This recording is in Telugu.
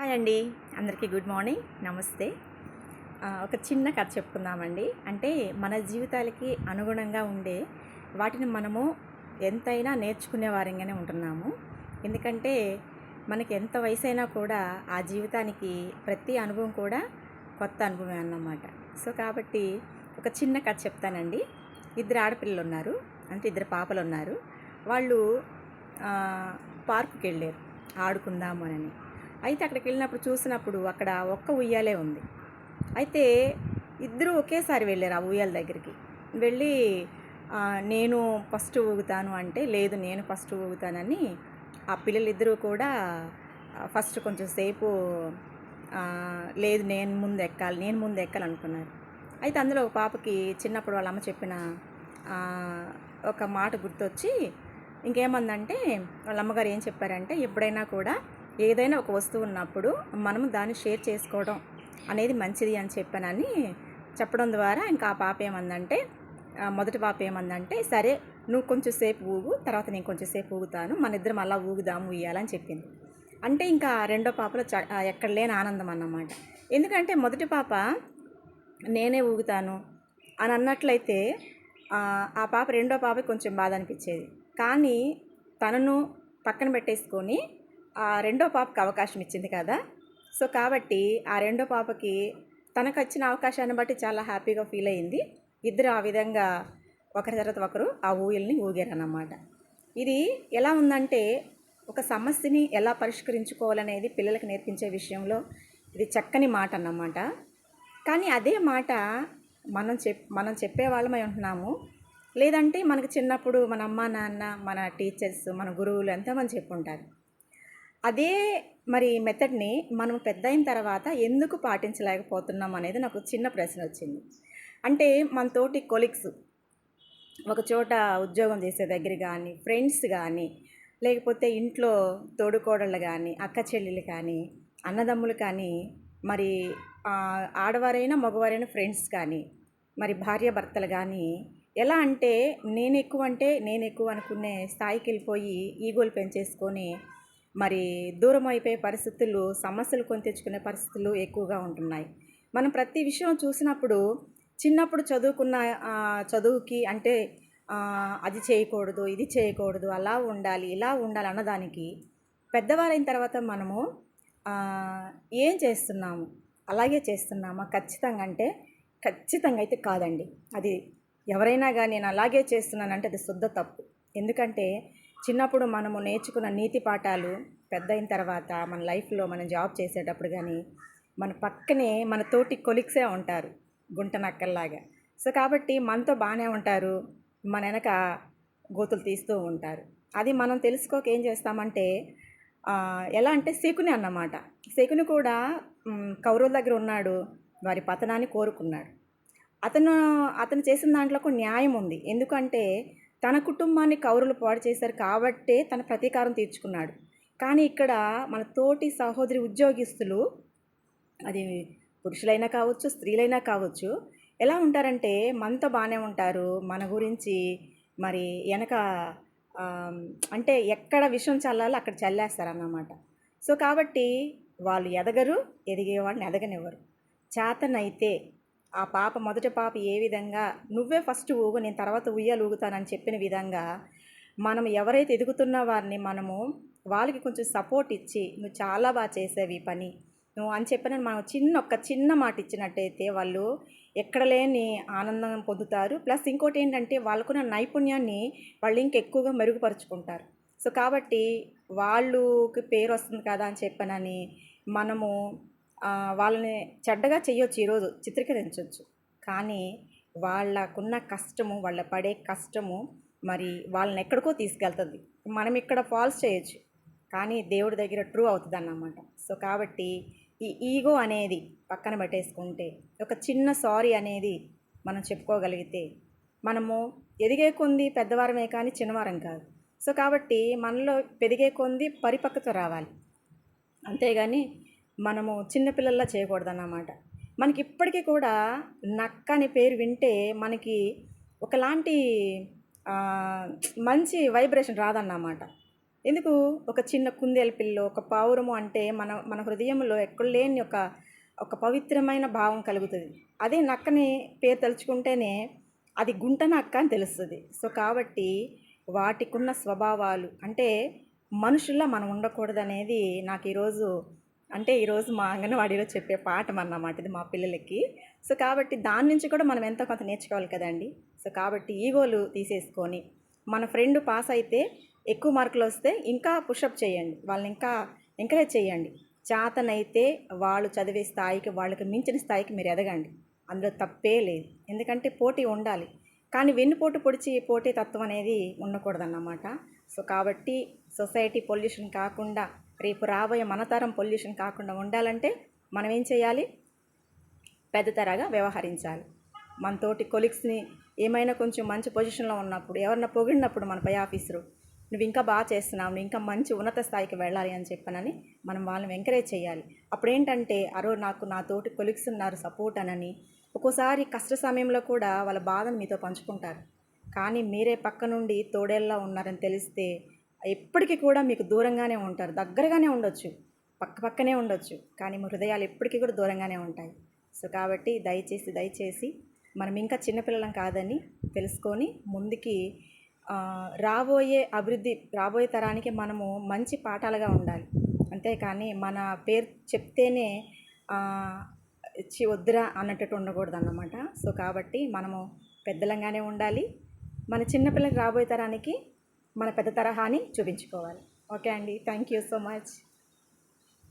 హాయ్ అండి, అందరికీ గుడ్ మార్నింగ్, నమస్తే. ఒక చిన్న కథ చెప్పుకుందామండి. అంటే మన జీవితాలకి అనుగుణంగా ఉండే వాటిని మనము ఎంతైనా నేర్చుకునే వారంగానే ఉంటున్నాము. ఎందుకంటే మనకి ఎంత వయసైనా కూడా ఆ జీవితానికి ప్రతి అనుభవం కూడా కొత్త అనుభవమే అన్నమాట. సో కాబట్టి ఒక చిన్న కథ చెప్తానండి. ఇద్దరు ఆడపిల్లలు ఉన్నారు, అంటే ఇద్దరు పాపలు ఉన్నారు. వాళ్ళు పార్కుకి వెళ్ళారు ఆడుకుందాము అని. అయితే అక్కడికి వెళ్ళినప్పుడు చూసినప్పుడు అక్కడ ఒక్క ఉయ్యాలే ఉంది. అయితే ఇద్దరు ఒకేసారి వెళ్ళారు ఆ ఉయ్యాల దగ్గరికి. వెళ్ళి నేను ఫస్ట్ ఊగుతాను అంటే, లేదు నేను ఫస్ట్ ఊగుతానని ఆ పిల్లలిద్దరూ కూడా ఫస్ట్ కొంచెం సేపు లేదు నేను ముందు ఎక్కాలి అనుకున్నారు. అయితే అందులో ఒక పాపకి చిన్నప్పుడు వాళ్ళ అమ్మ చెప్పిన ఒక మాట గుర్తొచ్చి ఇంకేమందంటే, వాళ్ళ అమ్మగారు ఏం చెప్పారంటే, ఎప్పుడైనా కూడా ఏదైనా ఒక వస్తువు ఉన్నప్పుడు మనం దాన్ని షేర్ చేసుకోవడం అనేది మంచిది అని చెప్పానని చెప్పడం ద్వారా ఇంకా ఆ పాప ఏమందంటే, మొదటి పాప ఏమందంటే, సరే నువ్వు కొంచెం సేపు ఊగు, తర్వాత నేను కొంచెం సేపు ఊగుతాను, మన ఇద్దరం అలా ఊగుదాము ఉయ్యాలని చెప్పింది. అంటే ఇంకా రెండో పాపలో ఎక్కడ లేని ఆనందం అన్నమాట. ఎందుకంటే మొదటి పాప నేనే ఊగుతాను అని అన్నట్లయితే ఆ పాప రెండో పాపకి కొంచెం బాధ అనిపించేది. కానీ తనను పక్కన పెట్టేసుకొని ఆ రెండో పాపకి అవకాశం ఇచ్చింది కదా. సో కాబట్టి ఆ రెండో పాపకి తనకు వచ్చిన అవకాశాన్ని బట్టి చాలా హ్యాపీగా ఫీల్ అయ్యింది. ఇద్దరు ఆ విధంగా ఒకరి తర్వాత ఒకరు ఆ ఊయల్ని ఊగారన్నమాట. ఇది ఎలా ఉందంటే, ఒక సమస్యని ఎలా పరిష్కరించుకోవాలనేది పిల్లలకు నేర్పించే విషయంలో ఇది చక్కని మాట అన్నమాట. కానీ అదే మాట మనం చెప్పేవాళ్ళమై ఉంటున్నాము. లేదంటే మనకు చిన్నప్పుడు మన అమ్మ నాన్న, మన టీచర్స్, మన గురువులు ఎంతోమంది చెప్పుంటారు. అదే మరి మెథడ్ని మనం పెద్ద అయిన తర్వాత ఎందుకు పాటించలేకపోతున్నాం అనేది నాకు చిన్న ప్రశ్న వచ్చింది. అంటే మన తోటి కొలీగ్స్ ఒక చోట ఉద్యోగం చేసే దగ్గర కానీ, ఫ్రెండ్స్ కానీ, లేకపోతే ఇంట్లో తోడుకోడళ్ళు కానీ, అక్క చెల్లెలు కానీ, అన్నదమ్ములు కానీ, మరి ఆడవారైనా మగవారైనా ఫ్రెండ్స్ కానీ, మరి భార్యాభర్తలు కానీ, ఎలా అంటే నేను ఎక్కువ అనుకునే స్థాయికి వెళ్ళిపోయి ఈగోలు పెంచేసుకొని మరి దూరం అయిపోయే పరిస్థితులు, సమస్యలు కొని తెచ్చుకునే పరిస్థితులు ఎక్కువగా ఉంటున్నాయి. మనం ప్రతి విషయం చూసినప్పుడు చిన్నప్పుడు చదువుకున్న చదువుకి అంటే అది చేయకూడదు, ఇది చేయకూడదు, అలా ఉండాలి, ఇలా ఉండాలి అన్నదానికి పెద్దవారైన తర్వాత మనము ఏం చేస్తున్నాము, అలాగే చేస్తున్నామా ఖచ్చితంగా అంటే ఖచ్చితంగా అయితే కాదండి. అది ఎవరైనా కానీ నేను అలాగే చేస్తున్నానంటే అది శుద్ధ తప్పు. ఎందుకంటే చిన్నప్పుడు మనము నేర్చుకున్న నీతి పాఠాలు పెద్ద అయిన తర్వాత మన లైఫ్లో మనం జాబ్ చేసేటప్పుడు కానీ మన పక్కనే మన తోటి కొలీగ్సే ఉంటారు, గుంట నక్కల్లాగా. సో కాబట్టి మనతో బాగానే ఉంటారు, మన వెనక గోతులు తీస్తూ ఉంటారు. అది మనం తెలుసుకోక ఏం చేస్తామంటే ఎలా అంటే శకుని అన్నమాట. శకుని కూడా కౌరవుల దగ్గర ఉన్నాడు, వారి పతనాన్ని కోరుకున్నాడు. అతను చేసిన దాంట్లో ఒక న్యాయం ఉంది. ఎందుకంటే తన కుటుంబాన్ని కౌరవులు పాడు చేశారు కాబట్టే తన ప్రతీకారం తీర్చుకున్నాడు. కానీ ఇక్కడ మన తోటి సహోదరి ఉద్యోగస్తులు, అది పురుషులైనా కావచ్చు, స్త్రీలైనా కావచ్చు, ఎలా ఉంటారంటే మనతో బాగానే ఉంటారు, మన గురించి మరి వెనక అంటే ఎక్కడ విషం చల్లాలో అక్కడ చల్లేస్తారన్నమాట. సో కాబట్టి వాళ్ళు ఎదిగేవాడిని ఎదగనివ్వరు. చేతనైతే ఆ పాప మొదటి పాప ఏ విధంగా నువ్వే ఫస్ట్ ఊగు నేను తర్వాత ఉయ్యాలు ఊగుతానని చెప్పిన విధంగా మనం ఎవరైతే ఎదుగుతున్న వారిని మనము వాళ్ళకి కొంచెం సపోర్ట్ ఇచ్చి, నువ్వు చాలా బాగా చేసేవి ఈ పని నువ్వు అని చెప్పిన మనం ఒక చిన్న మాట ఇచ్చినట్టయితే వాళ్ళు ఎక్కడ లేని ఆనందం పొందుతారు. ప్లస్ ఇంకోటి ఏంటంటే వాళ్ళకున్న నైపుణ్యాన్ని వాళ్ళు ఇంకెక్కువగా మెరుగుపరుచుకుంటారు. సో కాబట్టి వాళ్ళకి పేరు వస్తుంది కదా అని చెప్పనని మనము వాళ్ళని చెడ్డగా చేయొచ్చు, ఈరోజు చిత్రీకరించవచ్చు. కానీ వాళ్ళకున్న కష్టము, వాళ్ళ పడే కష్టము మరి వాళ్ళని ఎక్కడికో తీసుకెళ్తుంది. మనం ఇక్కడ ఫాల్స్ చేయొచ్చు, కానీ దేవుడి దగ్గర ట్రూ అవుతుంది అన్నమాట. సో కాబట్టి ఈ ఈగో అనేది పక్కన పెట్టేసుకుంటే, ఒక చిన్న సారీ అనేది మనం చెప్పుకోగలిగితే మనము ఎదిగే కొంది పెద్దవారమే కానీ చిన్నవారం కాదు. సో కాబట్టి మనలో పెరిగే కొంది పరిపక్వత రావాలి, అంతేగాని మనము చిన్నపిల్లల్లా చేయకూడదన్నమాట. మనకి ఇప్పటికీ కూడా నక్క అనే పేరు వింటే మనకి ఒకలాంటి మంచి వైబ్రేషన్ రాదన్నమాట. ఎందుకు ఒక చిన్న కుందేలు పిల్లో, ఒక పావురము అంటే మన మన హృదయంలో ఎక్కడ లేని ఒక ఒక పవిత్రమైన భావం కలుగుతుంది. అదే నక్కని పేరు తలుచుకుంటేనే అది గుంట నక్క అని తెలుస్తుంది. సో కాబట్టి వాటికున్న స్వభావాలు అంటే మనుషుల్లా మనం ఉండకూడదనేది నాకు ఈరోజు మా అంగన్వాడీలో చెప్పే పాఠం అన్నమాట ఇది మా పిల్లలకి. సో కాబట్టి దాని నుంచి కూడా మనం ఎంతో కొంత నేర్చుకోవాలి కదండి. సో కాబట్టి ఈగోలు తీసేసుకొని మన ఫ్రెండ్ పాస్ అయితే ఎక్కువ మార్కులు వస్తే ఇంకా పుషప్ చేయండి, వాళ్ళని ఇంకా ఎంకరేజ్ చేయండి. చేతనైతే వాళ్ళు చదివే స్థాయికి, వాళ్ళకి మించిన స్థాయికి మీరు ఎదగండి, అందులో తప్పే లేదు. ఎందుకంటే పోటీ ఉండాలి, కానీ వెన్నుపోటు పొడిచి పోటీ తత్వం అనేది ఉండకూడదన్నమాట. సో కాబట్టి సొసైటీ పొల్యూషన్ కాకుండా, రేపు రాబోయే మనతరం పొల్యూషన్ కాకుండా ఉండాలంటే మనం ఏం చేయాలి? పెద్దతరగా వ్యవహరించాలి. మనతోటి కొలీగ్స్ని ఏమైనా కొంచెం మంచి పొజిషన్లో ఉన్నప్పుడు, ఎవరన్నా పొగిడినప్పుడు మన పై ఆఫీసరు, నువ్వు ఇంకా బాగా చేస్తున్నావు, నువ్వు ఇంకా మంచి ఉన్నత స్థాయికి వెళ్ళాలి అని చెప్పనని మనం వాళ్ళని ఎంకరేజ్ చేయాలి. అప్పుడు ఏంటంటే నాకు నా తోటి కొలీగ్స్ ఉన్నారు సపోర్ట్ అనని, ఒక్కోసారి కష్ట సమయంలో కూడా వాళ్ళ బాధను మీతో పంచుకుంటారు. కానీ మీరే పక్క నుండి తోడేళ్ళలా ఉన్నారని తెలిస్తే ఎప్పటికీ కూడా మీకు దూరంగానే ఉంటారు. దగ్గరగానే ఉండొచ్చు, పక్కనే ఉండొచ్చు, కానీ మీ హృదయాలు ఎప్పటికీ కూడా దూరంగానే ఉంటాయి. సో కాబట్టి దయచేసి మనం ఇంకా చిన్నపిల్లలం కాదని తెలుసుకొని ముందుకి రాబోయే తరానికి మనము మంచి పాఠాలుగా ఉండాలి. అంతేకాని మన పేరు చెప్తేనే వద్దురా అన్నట్టు ఉండకూడదు అన్నమాట. సో కాబట్టి మనము పెద్దలంగానే ఉండాలి, మన చిన్నపిల్లలకి రాబోయే తరానికి మన పెద్ద తరహాని చూపించుకోవాలి. ఓకే అండి, థ్యాంక్ యూ సో మచ్.